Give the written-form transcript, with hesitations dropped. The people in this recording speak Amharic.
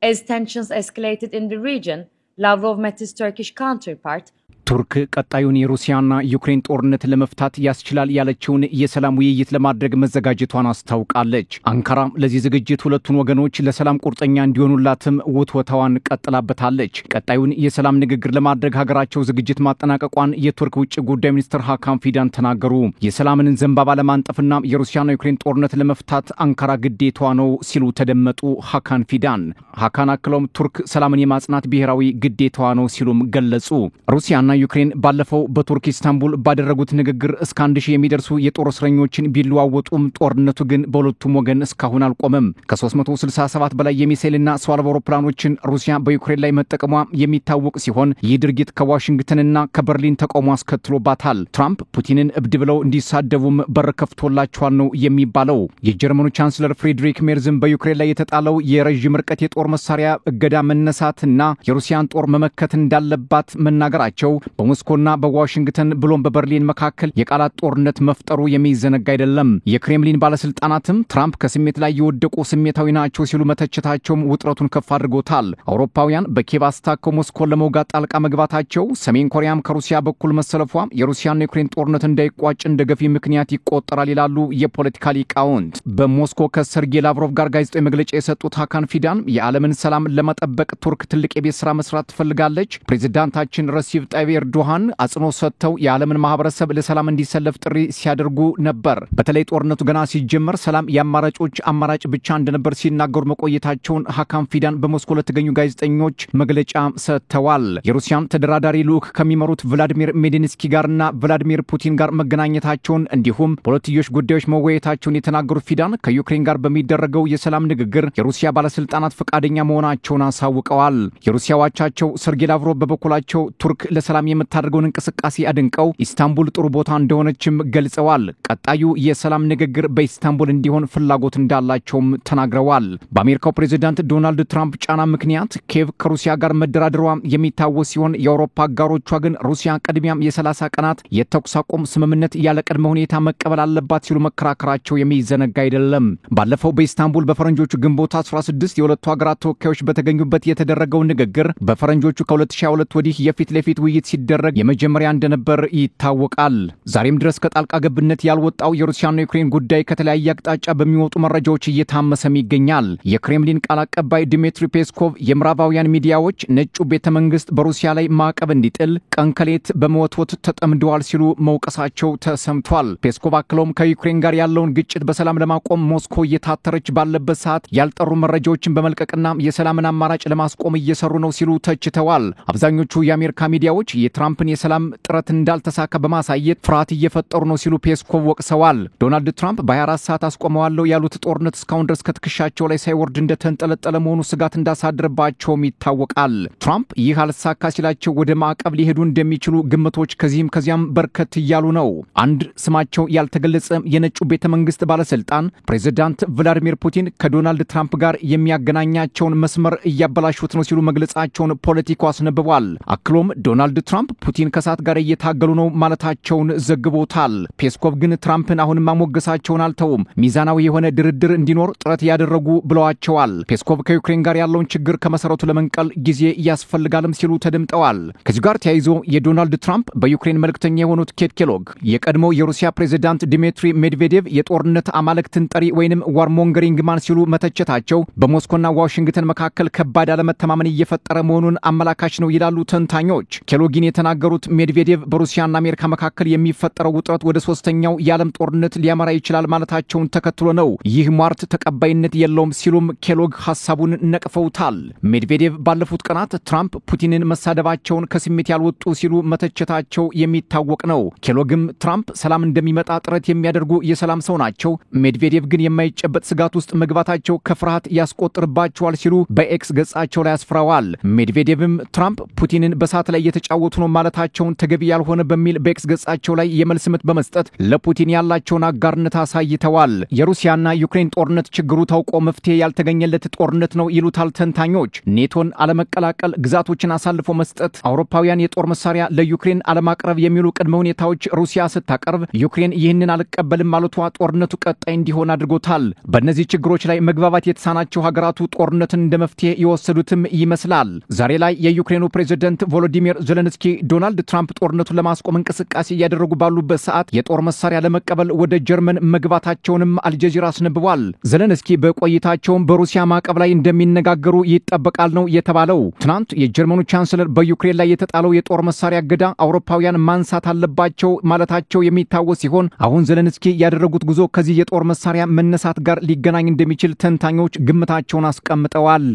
As tensions escalated in the region, Lavrov met his Turkish counterpart. ቱርክ ቀጣዩን የሩሲያና ዩክሬን ጦርነት ለመፍታት ያስችላል ያለችውን የሰላም ውይይት ለማድረግ መዘጋጀቷን አስታውቃለች። አንካራ ለዚህ ዝግጅት ሁለቱን ወገኖች ለሰላም ቁርጠኛ እንዲሆኑላትም ውትወታዋን ቀጥላበታለች። ቀጣዩን የሰላም ንግግር ለማድረግ ሀገራቸው ዝግጅት ማጠናቀቋን የቱርክ ውጭ ጉዳይ ሚኒስትር ሃካን ፊዳን ተናገሩ። የሰላምን ዘንባባ ለማንጠፍና የሩሲያና ዩክሬን ጦርነት ለመፍታት አንካራ ግዴታዋ ነው ሲሉ ተደመጡ ሃካን ፊዳን። ሃካን አክለውም ቱርክ ሰላምን የማጽናት ብሔራዊ ግዴታዋ ነው ሲሉም ገለጹ። ሩሲያና ዩክሬን ባለፈው በቱርክ ኢስታንቡል ባደረጉት ንግግር እስከ 1000 የሚደርሱ የጦር እስረኞችን ቢለዋወጡም ጦርነቱ ግን በሁለቱም ወገን እስካሁን አልቆመም። ከ367 በላይ የሚሳኤልና ሰው አልባ አውሮፕላኖችን ሩሲያ በዩክሬን ላይ መጠቀሟ የሚታወቅ ሲሆን ይህ ድርጊት ከዋሽንግተንና ከበርሊን ተቃውሞ አስከትሎባታል። ትራምፕ ፑቲንን እብድ ብለው እንዲሳደቡም በር ከፍቶላቸዋል ነው የሚባለው። የጀርመኑ ቻንስለር ፍሬድሪክ ሜርዝም በዩክሬን ላይ የተጣለው የረጅም ርቀት የጦር መሳሪያ እገዳ መነሳትና የሩሲያን ጦር መመከት እንዳለባት መናገራቸው በሞስኮና በዋሽንግተን ብሎም በበርሊን መካከል የቃላት ጦርነት መፍጠሩ የሚዘነጋ አይደለም። የክሬምሊን ባለስልጣናትም ትራምፕ ከስሜት ላይ የወደቁ ስሜታዊ ናቸው ሲሉ መተቸታቸው ውጥረቱን ከፍ አድርጎታል። አውሮፓውያን በኪየቭ አስታከው ሞስኮን ለመውጋት ጣልቃ መግባታቸው፣ ሰሜን ኮሪያም ከሩሲያ በኩል መሰለፏ የሩሲያና ዩክሬን ጦርነት እንዳይቋጭ እንደ ገፊ ምክንያት ይቆጠራል ይላሉ የፖለቲካ ሊቃውንት። በሞስኮ ከሰርጌይ ላቭሮቭ ጋር ጋዜጣዊ መግለጫ የሰጡት ሃካን ፊዳን የዓለምን ሰላም ለመጠበቅ ቱርክ ትልቅ የቤት ስራ መስራት ትፈልጋለች። ፕሬዝዳንታችን ረሲፕ ታይብ ኤርዶሃን አጽንኦት ሰጥተው የዓለምን ማህበረሰብ ለሰላም እንዲሰለፍ ጥሪ ሲያደርጉ ነበር። በተለይ ጦርነቱ ገና ሲጀመር ሰላም የአማራጮች አማራጭ ብቻ እንደነበር ሲናገሩ መቆየታቸውን ሃካን ፊዳን በሞስኮ ለተገኙ ጋዜጠኞች መግለጫ ሰጥተዋል። የሩሲያን ተደራዳሪ ልዑክ ከሚመሩት ቭላዲሚር ሜዲንስኪ ጋርና ቭላዲሚር ፑቲን ጋር መገናኘታቸውን እንዲሁም በሁለትዮሽ ጉዳዮች መወያየታቸውን የተናገሩት ፊዳን ከዩክሬን ጋር በሚደረገው የሰላም ንግግር የሩሲያ ባለስልጣናት ፈቃደኛ መሆናቸውን አሳውቀዋል። የሩሲያ አቻቸው ሰርጌይ ላቭሮቭ በበኩላቸው ቱርክ ለሰላም የምታደርገውን እንቅስቃሴ አድንቀው ኢስታንቡል ጥሩ ቦታ እንደሆነችም ገልጸዋል። ቀጣዩ የሰላም ንግግር በኢስታንቡል እንዲሆን ፍላጎት እንዳላቸውም ተናግረዋል። በአሜሪካው ፕሬዝዳንት ዶናልድ ትራምፕ ጫና ምክንያት ኪየቭ ከሩሲያ ጋር መደራደሯ የሚታወስ ሲሆን የአውሮፓ አጋሮቿ ግን ሩሲያ ቀድሚያም የ30 ቀናት የተኩስ አቁም ስምምነት ያለ ቅድመ ሁኔታ መቀበል አለባት ሲሉ መከራከራቸው የሚዘነጋ አይደለም። ባለፈው በኢስታንቡል በፈረንጆቹ ግንቦት 16 የሁለቱ ሀገራት ተወካዮች በተገኙበት የተደረገው ንግግር በፈረንጆቹ ከ2022 ወዲህ የፊት ለፊት ውይይት ሲደረግ የመጀመሪያ እንደነበር ይታወቃል። ዛሬም ድረስ ከጣልቃ ገብነት ያልወጣው የሩሲያና ዩክሬን ጉዳይ ከተለያየ አቅጣጫ በሚወጡ መረጃዎች እየታመሰም ይገኛል። የክሬምሊን ቃል አቀባይ ዲሚትሪ ፔስኮቭ የምዕራባውያን ሚዲያዎች ነጩ ቤተ መንግስት በሩሲያ ላይ ማዕቀብ እንዲጥል ቀንከሌት በመወትወት ተጠምደዋል ሲሉ መውቀሳቸው ተሰምቷል። ፔስኮቭ አክለውም ከዩክሬን ጋር ያለውን ግጭት በሰላም ለማቆም ሞስኮ እየታተረች ባለበት ሰዓት ያልጠሩ መረጃዎችን በመልቀቅና የሰላምን አማራጭ ለማስቆም እየሰሩ ነው ሲሉ ተችተዋል። አብዛኞቹ የአሜሪካ ሚዲያዎች የትራምፕን የሰላም ጥረት እንዳልተሳካ በማሳየት ፍርሃት እየፈጠሩ ነው ሲሉ ፔስኮቭ ወቅሰዋል። ዶናልድ ትራምፕ በ24 ሰዓት አስቆመዋለሁ ያሉት ጦርነት እስካሁን ድረስ ከትከሻቸው ላይ ሳይወርድ እንደተንጠለጠለ መሆኑ ስጋት እንዳሳደረባቸውም ይታወቃል። ትራምፕ ይህ አልሳካ ሲላቸው ወደ ማዕቀብ ሊሄዱ እንደሚችሉ ግምቶች ከዚህም ከዚያም በርከት እያሉ ነው። አንድ ስማቸው ያልተገለጸ የነጩ ቤተ መንግስት ባለስልጣን ፕሬዝዳንት ቭላዲሚር ፑቲን ከዶናልድ ትራምፕ ጋር የሚያገናኛቸውን መስመር እያበላሹት ነው ሲሉ መግለጻቸውን ፖለቲኮ አስነብቧል። አክሎም ዶናልድ ትራምፕ ፑቲን ከሳት ጋር እየታገሉ ነው ማለታቸውን ዘግቦታል። ፔስኮቭ ግን ትራምፕን አሁንም ማሞገሳቸውን አልተውም። ሚዛናዊ የሆነ ድርድር እንዲኖር ጥረት ያደረጉ ብለዋቸዋል። ፔስኮቭ ከዩክሬን ጋር ያለውን ችግር ከመሰረቱ ለመንቀል ጊዜ ያስፈልጋልም ሲሉ ተደምጠዋል። ከዚህ ጋር ተያይዞ የዶናልድ ትራምፕ በዩክሬን መልእክተኛ የሆኑት ኬት ኬሎግ የቀድሞ የሩሲያ ፕሬዝዳንት ዲሚትሪ ሜድቬዴቭ የጦርነት አማልክትን ጠሪ ወይንም ዋርሞንገሪንግ ማን ሲሉ መተቸታቸው በሞስኮና ዋሽንግተን መካከል ከባድ አለመተማመን እየፈጠረ መሆኑን አመላካች ነው ይላሉ ተንታኞች። ኬሎጊን የተናገሩት ሜድቬዴቭ በሩሲያና አሜሪካ መካከል የሚፈጠረው ውጥረት ወደ ሶስተኛው የዓለም ጦርነት ሊያመራ ይችላል ማለታቸውን ተከትሎ ነው። ይህ ሟርት ተቀባይነት የለውም ሲሉም ኬሎግ ሐሳቡን ነቅፈውታል። ሜድቬዴቭ ባለፉት ቀናት ትራምፕ ፑቲንን መሳደባቸውን ከስሜት ያልወጡ ሲሉ መተቸታቸው የሚታወቅ ነው። ኬሎግም ትራምፕ ሰላም እንደሚመጣ ጥረት የሚያደርጉ የሰላም ሰው ናቸው፣ ሜድቬዴቭ ግን የማይጨበጥ ስጋት ውስጥ መግባታቸው ከፍርሃት ያስቆጥርባቸዋል ሲሉ በኤክስ ገጻቸው ላይ አስፍረዋል። ሜድቬዴቭም ትራምፕ ፑቲንን በሳት ላይ የተጫወቱ እየተጫወቱ ነው ማለታቸውን ተገቢ ያልሆነ በሚል በኤክስ ገጻቸው ላይ የመልስ ምት በመስጠት ለፑቲን ያላቸውን አጋርነት አሳይተዋል። የሩሲያና ዩክሬን ጦርነት ችግሩ ታውቆ መፍትሄ ያልተገኘለት ጦርነት ነው ይሉታል ተንታኞች። ኔቶን አለመቀላቀል፣ ግዛቶችን አሳልፎ መስጠት፣ አውሮፓውያን የጦር መሳሪያ ለዩክሬን አለማቅረብ የሚሉ ቅድመ ሁኔታዎች ሩሲያ ስታቀርብ ዩክሬን ይህንን አልቀበልም ማለቷ ጦርነቱ ቀጣይ እንዲሆን አድርጎታል። በእነዚህ ችግሮች ላይ መግባባት የተሳናቸው ሀገራቱ ጦርነትን እንደ መፍትሄ የወሰዱትም ይመስላል። ዛሬ ላይ የዩክሬኑ ፕሬዝዳንት ቮሎዲሚር ዜሌንስኪ ዶናልድ ትራምፕ ጦርነቱን ለማስቆም እንቅስቃሴ እያደረጉ ባሉበት ሰዓት የጦር መሳሪያ ለመቀበል ወደ ጀርመን መግባታቸውንም አልጀዚራ አስነብቧል። ዜሌንስኪ በቆይታቸውም በሩሲያ ማዕቀብ ላይ እንደሚነጋገሩ ይጠበቃል ነው የተባለው። ትናንት የጀርመኑ ቻንስለር በዩክሬን ላይ የተጣለው የጦር መሳሪያ እገዳ አውሮፓውያን ማንሳት አለባቸው ማለታቸው የሚታወስ ሲሆን አሁን ዜሌንስኪ ያደረጉት ጉዞ ከዚህ የጦር መሳሪያ መነሳት ጋር ሊገናኝ እንደሚችል ተንታኞች ግምታቸውን አስቀምጠዋል።